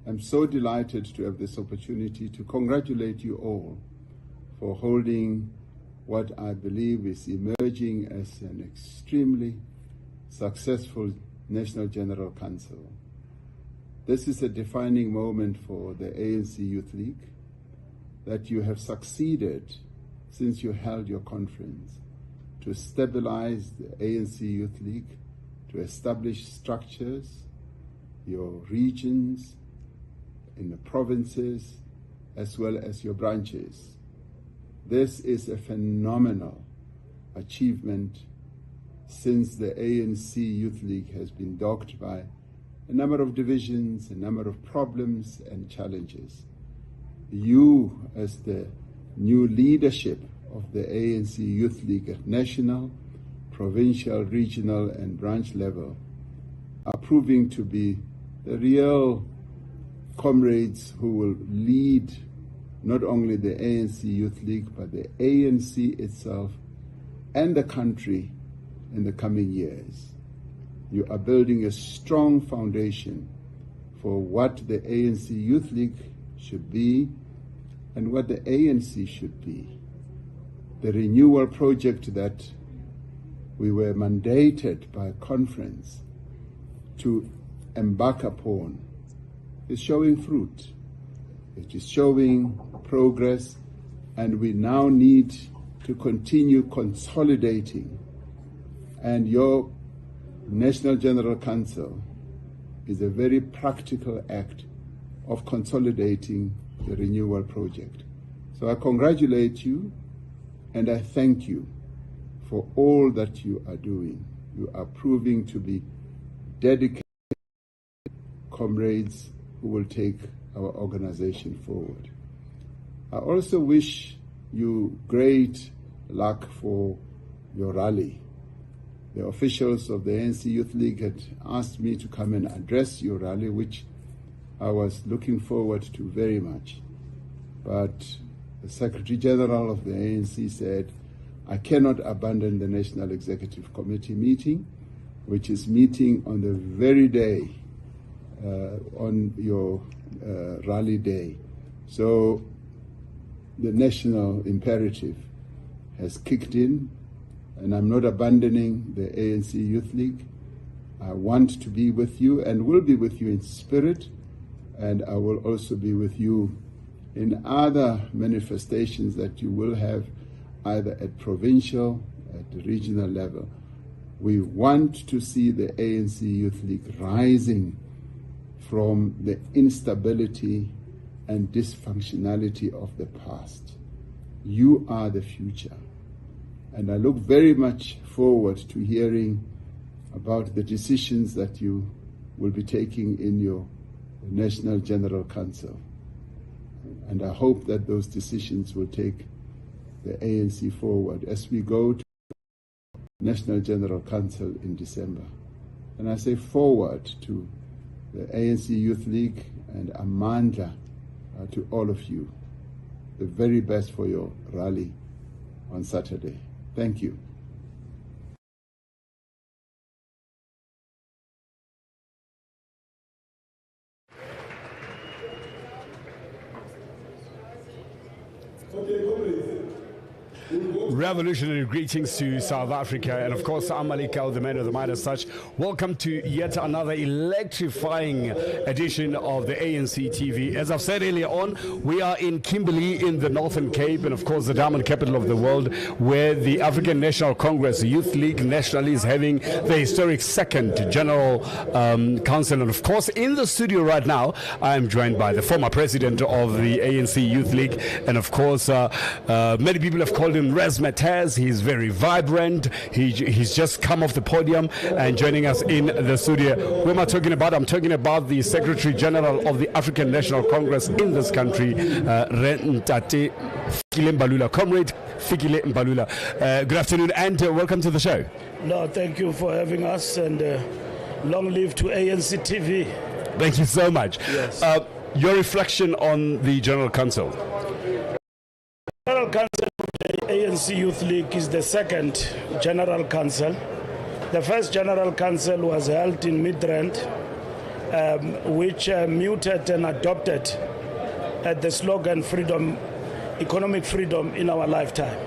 C: am so delighted to have this opportunity to congratulate you all for holding what I believe is emerging as an extremely successful National General Council. This is a defining moment for the ANC Youth League, that you have succeeded since you held your conference to stabilize the ANC Youth League, to establish structures, your regions, in the provinces, as well as your branches. This is a phenomenal achievement since the ANC Youth League has been dogged by a number of divisions, a number of problems and challenges. You, as the new leadership of the ANC Youth League at national, provincial, regional and branch level, are proving to be the real comrades who will lead not only the ANC Youth League, but the ANC itself and the country in the coming years. You are building a strong foundation for what the ANC Youth League should be and what the ANC should be. The renewal project that we were mandated by a conference to embark upon is showing fruit. It is showing progress, and we now need to continue consolidating. And your National General Council is a very practical act of consolidating the renewal project. So I congratulate you and I thank you for all that you are doing. You are proving to be dedicated comrades who will take our organization forward. I also wish you great luck for your rally. The officials of the ANC Youth League had asked me to come and address your rally, which I was looking forward to very much. But the Secretary General of the ANC said, I cannot abandon the National Executive Committee meeting, which is meeting on the very day, on your rally day. So the national imperative has kicked in, and I'm not abandoning the ANC Youth League. I want to be with you and will be with you in spirit, and I will also be with you in other manifestations that you will have either at provincial, at the regional level. We want to see the ANC Youth League rising from the instability and dysfunctionality of the past. You are the future. And I look very much forward to hearing about the decisions that you will be taking in your National General Council. And I hope that those decisions will take the ANC forward as we go to National General Council in December. And I say forward to the ANC Youth League and Amandla, to all of you. The very best for your rally on Saturday. Thank you.
D: Revolutionary greetings to South Africa, and of course ANCYL, the man of the mind as such. Welcome to yet another electrifying edition of the ANC TV. As I've said earlier on, we are in Kimberley in the Northern Cape, and of course the diamond capital of the world, where the African National Congress Youth League nationally is having the historic second General Council. And of course in the studio right now I am joined by the former president of the ANC Youth League, and of course many people have called him Razzmatazz. He's very vibrant. He's just come off the podium and joining us in the studio. Who am I talking about? I'm talking about the Secretary General of the African National Congress in this country, Fikile Mbalula. Comrade Fikile Mbalula, good afternoon and welcome to the show.
A: No, thank you for having us, and long live to ANC TV.
D: Thank you so much.
A: Yes.
D: Your reflection on the General Council.
A: General Council of the ANC Youth League is the second General Council. The first General Council was held in Midrand, which muted and adopted the slogan "Freedom, Economic Freedom in Our Lifetime,"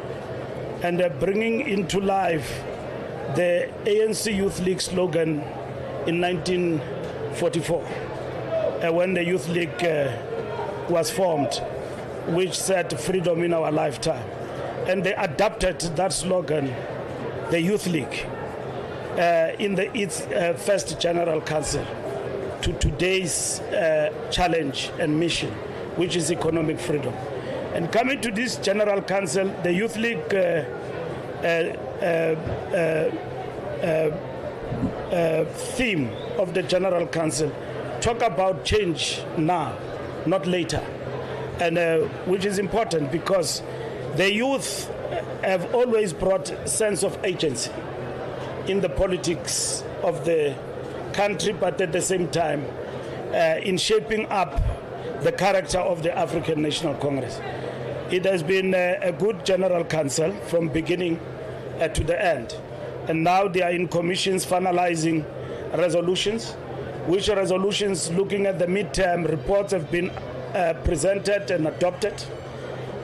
A: and bringing into life the ANC Youth League slogan in 1944, when the Youth League was formed, which said "Freedom in Our Lifetime." And they adapted that slogan, the Youth League, in its first General Council, to today's challenge and mission, which is economic freedom. And coming to this General Council, the Youth League theme of the General Council talk about change now, not later. And which is important because the youth have always brought a sense of agency in the politics of the country, but at the same time in shaping up the character of the African National Congress. It has been a good General Council from beginning to the end. And now they are in commissions finalizing resolutions, which resolutions, looking at the midterm reports, have been presented and adopted,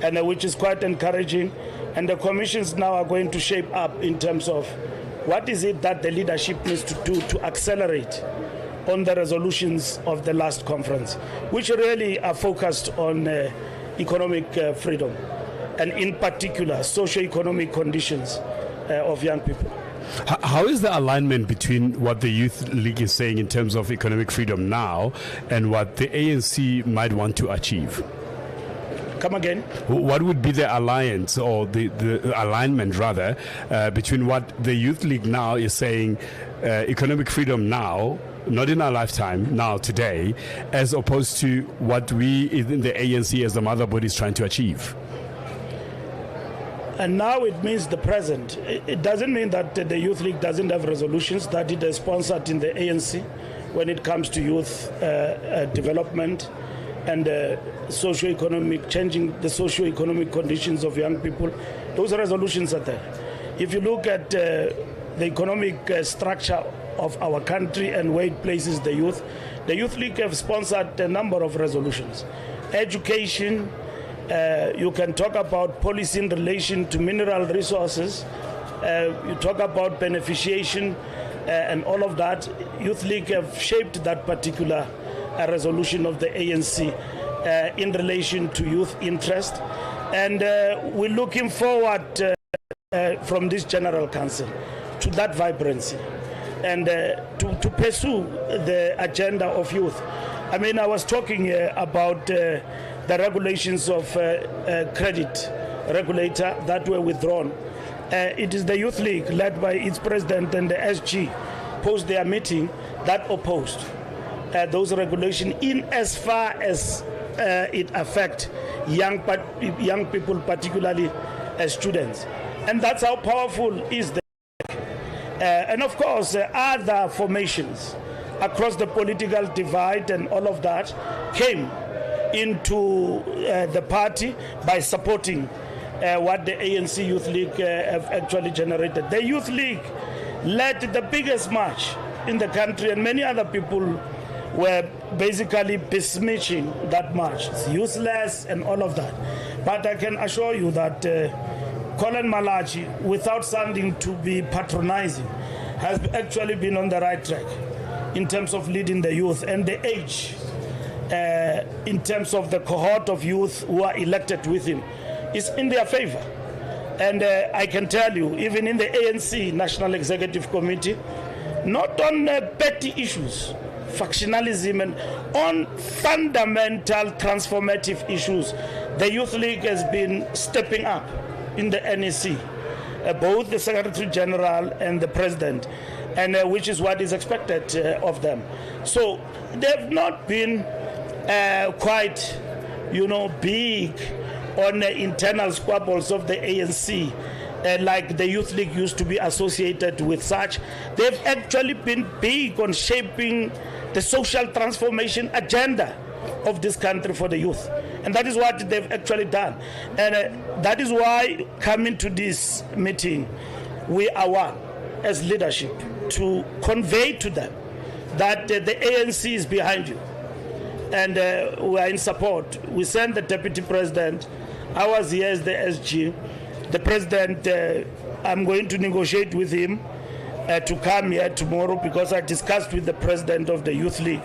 A: and which is quite encouraging. And the commissions now are going to shape up in terms of what is it that the leadership needs to do to accelerate on the resolutions of the last conference, which really are focused on economic freedom, and in particular socio-economic conditions of young people.
D: How is the alignment between what the Youth League is saying in terms of economic freedom now and what the ANC might want to achieve?
A: Come again?
D: What would be the alliance, or the alignment rather, between what the Youth League now is saying, economic freedom now, not in our lifetime, now, today, as opposed to what we in the ANC as the mother body is trying to achieve?
A: And now it means the present. It doesn't mean that the Youth League doesn't have resolutions that it has sponsored in the ANC when it comes to youth development and socio-economic, changing the socio-economic conditions of young people. Those resolutions are there. If you look at the economic structure of our country and where it places the Youth League have sponsored a number of resolutions. Education, you can talk about policy in relation to mineral resources, you talk about beneficiation and all of that. Youth League have shaped that particular resolution of the ANC in relation to youth interest, and we're looking forward from this General Council to that vibrancy and to pursue the agenda of youth. I mean, I was talking about the regulations of credit regulator that were withdrawn. It is the Youth League, led by its president and the SG, post their meeting, that opposed those regulations in as far as it affects young people, particularly as students. And that's how powerful is the And of course, other formations across the political divide and all of that came into the party by supporting what the ANC Youth League have actually generated. The Youth League led the biggest march in the country, and many other people were basically besmirching that march. It's useless and all of that. But I can assure you that Colin Malachi, without sounding to be patronizing, has actually been on the right track in terms of leading the youth, and the age in terms of the cohort of youth who are elected with him is in their favor. And I can tell you, even in the ANC National Executive Committee, not on petty issues, factionalism, and on fundamental transformative issues, the Youth League has been stepping up in the NEC, both the Secretary General and the President, and which is what is expected of them. So they've not been quite, big on the internal squabbles of the ANC, like the Youth League used to be associated with such. They've actually been big on shaping the social transformation agenda of this country for the youth. And that is what they've actually done. And that is why, coming to this meeting, we are one as leadership to convey to them that the ANC is behind you. And we are in support. We sent the Deputy President. I was here as the SG. The President, I'm going to negotiate with him to come here tomorrow, because I discussed with the President of the Youth League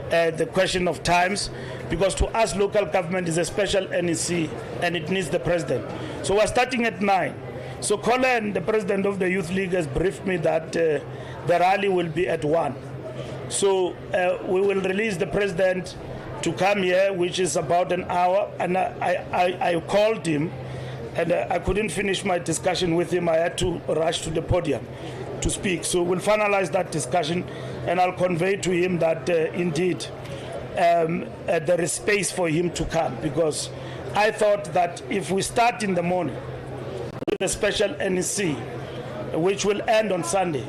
A: the question of times, because to us local government is a special NEC and it needs the President. So we're starting at 9. So Colin, the President of the Youth League, has briefed me that the rally will be at 1. So we will release the President to come here, which is about an hour. And I called him, and I couldn't finish my discussion with him. I had to rush to the podium to speak. So we'll finalize that discussion, and I'll convey to him that indeed there is space for him to come, because I thought that if we start in the morning with a special NEC, which will end on Sunday,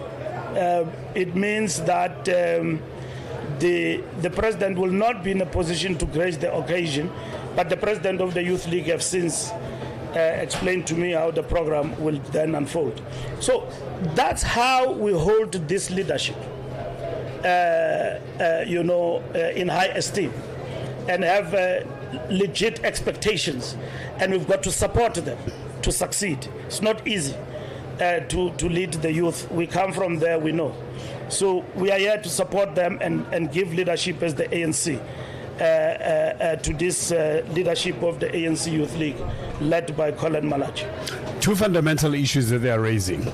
A: it means that the President will not be in a position to grace the occasion, but the President of the Youth League have since explained to me how the program will then unfold. So that's how we hold this leadership, in high esteem, and have legit expectations, and we've got to support them to succeed. It's not easy to lead the youth. We come from there, we know. So we are here to support them and give leadership as the ANC to this leadership of the ANC Youth League, led by Colin Malachi.
D: Two fundamental issues that they are raising: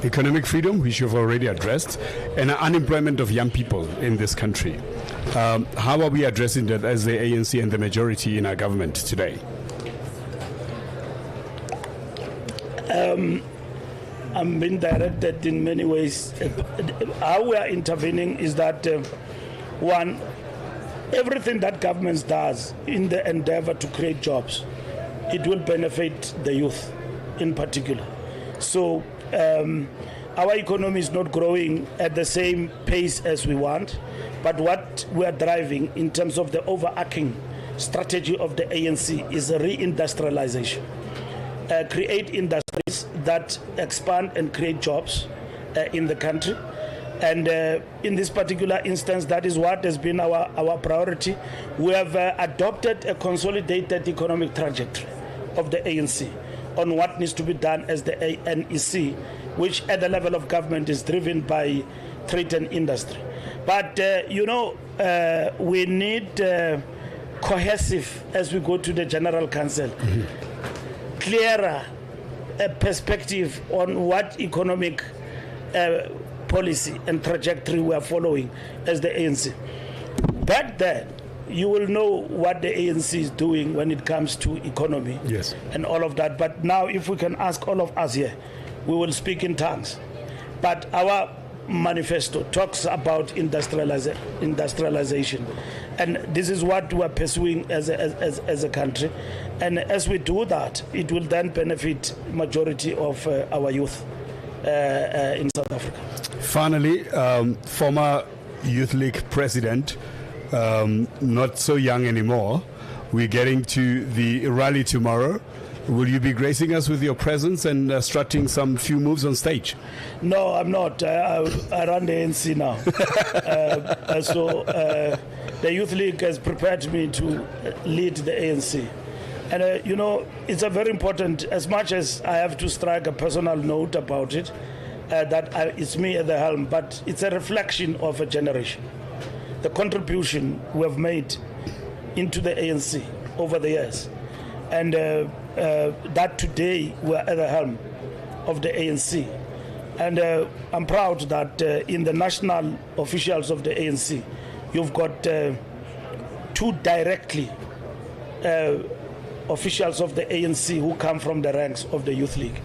D: economic freedom, which you've already addressed, and unemployment of young people in this country. How are we addressing that as the ANC and the majority in our government today?
A: I'm being directed in many ways. How we are intervening is that, one, everything that government does in the endeavor to create jobs, it will benefit the youth in particular. So our economy is not growing at the same pace as we want, but what we are driving in terms of the overarching strategy of the ANC is a reindustrialization. Create industries that expand and create jobs in the country. And in this particular instance, that is what has been our priority. We have adopted a consolidated economic trajectory of the ANC on what needs to be done as the NEC, which at the level of government is driven by trade and industry. But, we need cohesive, as we go to the General Council, clearer perspective on what economic policy and trajectory we are following as the ANC. Back then, you will know what the ANC is doing when it comes to economy,
D: yes,
A: and all of that. But now, if we can ask all of us here, we will speak in tongues. But our manifesto talks about industrialization, and this is what we are pursuing as a country. And as we do that, it will then benefit majority of our youth in South Africa.
D: Finally, former Youth League president, not so young anymore. We're getting to the rally tomorrow. Will you be gracing us with your presence and strutting some few moves on stage?
A: No, I'm not. I run the ANC now. So the Youth League has prepared me to lead the ANC. And, you know, it's a very important, as much as I have to strike a personal note about it, it's me at the helm, but it's a reflection of a generation. The contribution we have made into the ANC over the years. And that today we're at the helm of the ANC. And I'm proud that in the national officials of the ANC, you've got two directly officials of the ANC who come from the ranks of the Youth League.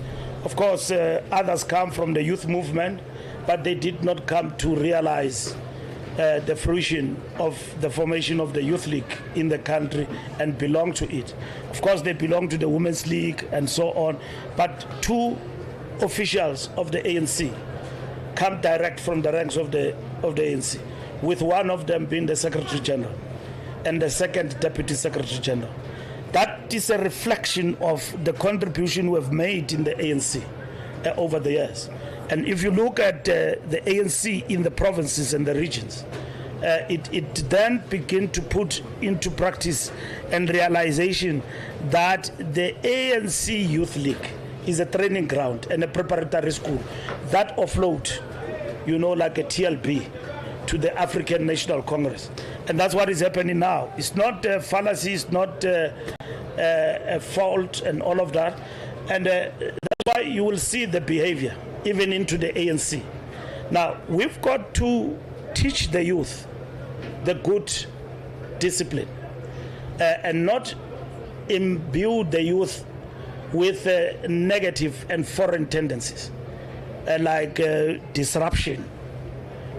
A: Of course, others come from the youth movement, but they did not come to realize the fruition of the formation of the Youth League in the country and belong to it. Of course, they belong to the Women's League and so on, but two officials of the ANC come direct from the ranks of the ANC, with one of them being the Secretary General and the second Deputy Secretary General. That is a reflection of the contribution we've made in the ANC over the years. And if you look at the ANC in the provinces and the regions, it then begin to put into practice and realization that the ANC Youth League is a training ground and a preparatory school that offload, you know, like a TLB to the African National Congress. And that's what is happening now. It's not a fallacy, it's not a fault and all of that. And that's why you will see the behavior even into the ANC. Now, we've got to teach the youth the good discipline and not imbue the youth with negative and foreign tendencies like disruption.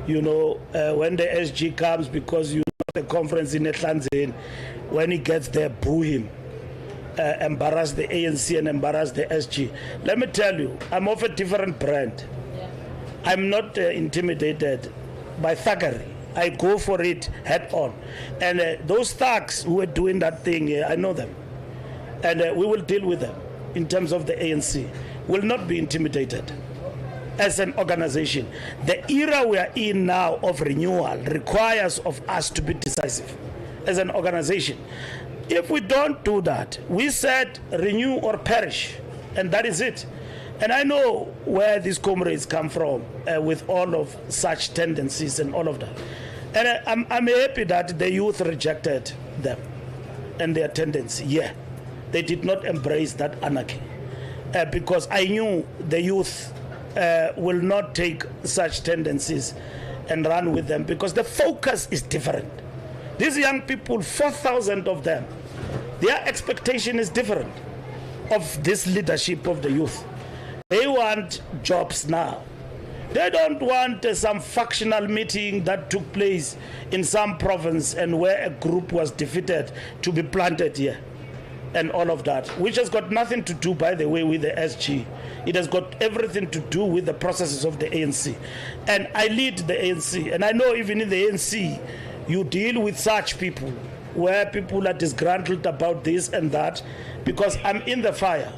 A: You know, when the SG comes, because you know the conference in Atlantin, when he gets there, boo him. Embarrass the ANC and embarrass the SG. Let me tell you, I'm of a different brand. I'm not intimidated by thuggery. I go for it head on. And those thugs who are doing that thing, I know them. And we will deal with them in terms of the ANC. Will not be intimidated as an organization. The era we are in now of renewal requires of us to be decisive as an organization. If we don't do that, we said renew or perish, and that is it. And I know where these comrades come from with all of such tendencies and all of that. And I'm happy that the youth rejected them and their tendency. Yeah, they did not embrace that anarchy because I knew the youth will not take such tendencies and run with them because the focus is different. These young people, 4,000 of them, their expectation is different of this leadership of the youth. They want jobs now. They don't want some factional meeting that took place in some province and where a group was defeated to be planted here and all of that, which has got nothing to do, by the way, with the SG. It has got everything to do with the processes of the ANC. And I lead the ANC, and I know even in the ANC, you deal with such people where people are disgruntled about this and that, because I'm in the fire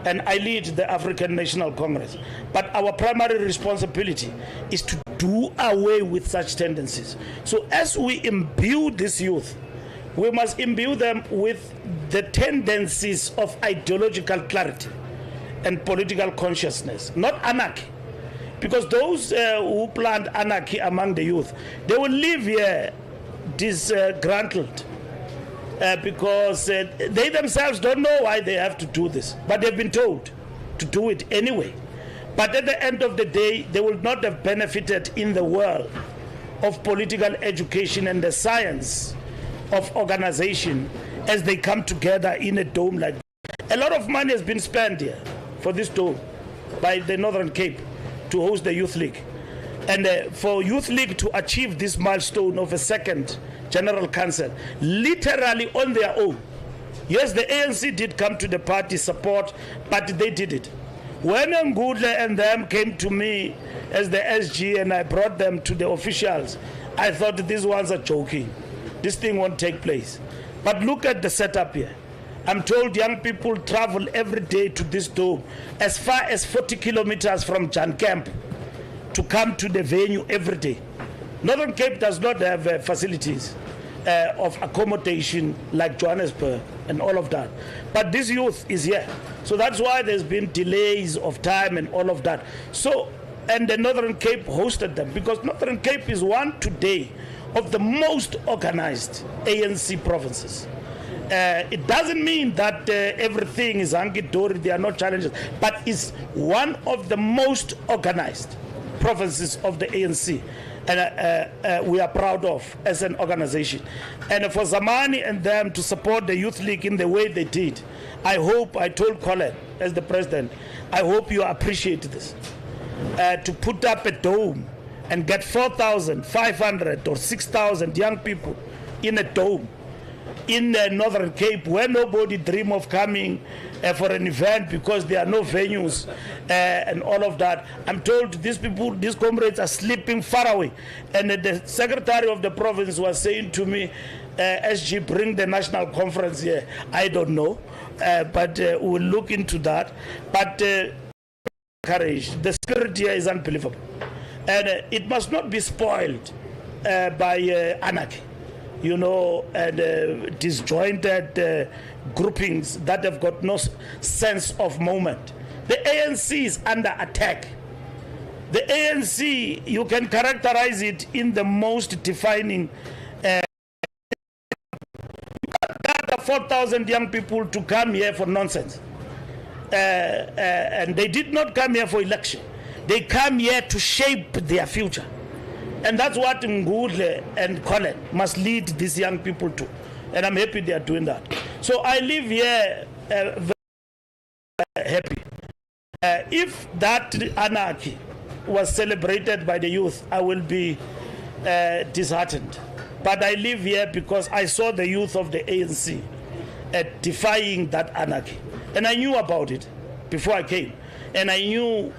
A: and I lead the African National Congress. But our primary responsibility is to do away with such tendencies. So as we imbue this youth, we must imbue them with the tendencies of ideological clarity and political consciousness, not anarchy. Because those who plant anarchy among the youth, they will live here disgruntled because they themselves don't know why they have to do this, but they've been told to do it anyway. But at the end of the day, they will not have benefited in the world of political education and the science of organization as they come together in a dome like that. A lot of money has been spent here for this dome by the Northern Cape to host the Youth League. And for Youth League to achieve this milestone of a second General Council, literally on their own. Yes, the ANC did come to the party support, but they did it When Ngudle and them came to me as the SG and I brought them to the officials, I thought these ones are joking. This thing won't take place. But look at the setup here. I'm told young people travel every day to this dome as far as 40 kilometers from Jan Camp to come to the venue every day. Northern Cape does not have facilities of accommodation like Johannesburg and all of that. But this youth is here. So that's why there's been delays of time and all of that. So, and the Northern Cape hosted them because Northern Cape is one today of the most organized ANC provinces. It doesn't mean that everything is hunky-dory, there are no challenges, but it's one of the most organized provinces of the ANC. And we are proud of as an organization. And for Zamani and them to support the Youth League in the way they did, I hope, I told Colin as the president, I hope you appreciate this. To put up a dome and get 4,500 or 6,000 young people in a dome in the Northern Cape where nobody dream of coming for an event because there are no venues and all of that. I'm told these people, these comrades are sleeping far away. And the secretary of the province was saying to me, SG, bring the national conference here. I don't know, but we'll look into that. But courage, the security here is unbelievable. And it must not be spoiled by anarchy, you know, and disjointed groupings that have got no sense of moment. The ANC is under attack. The ANC, you can characterize it in the most defining. You can gather 4,000 young people to come here for nonsense. And they did not come here for election. They come here to shape their future. And that's what Ngudle and Colin must lead these young people to. And I'm happy they are doing that. So I live here very happy. If that anarchy was celebrated by the youth, I will be disheartened. But I live here because I saw the youth of the ANC defying that anarchy. And I knew about it before I came. And I knew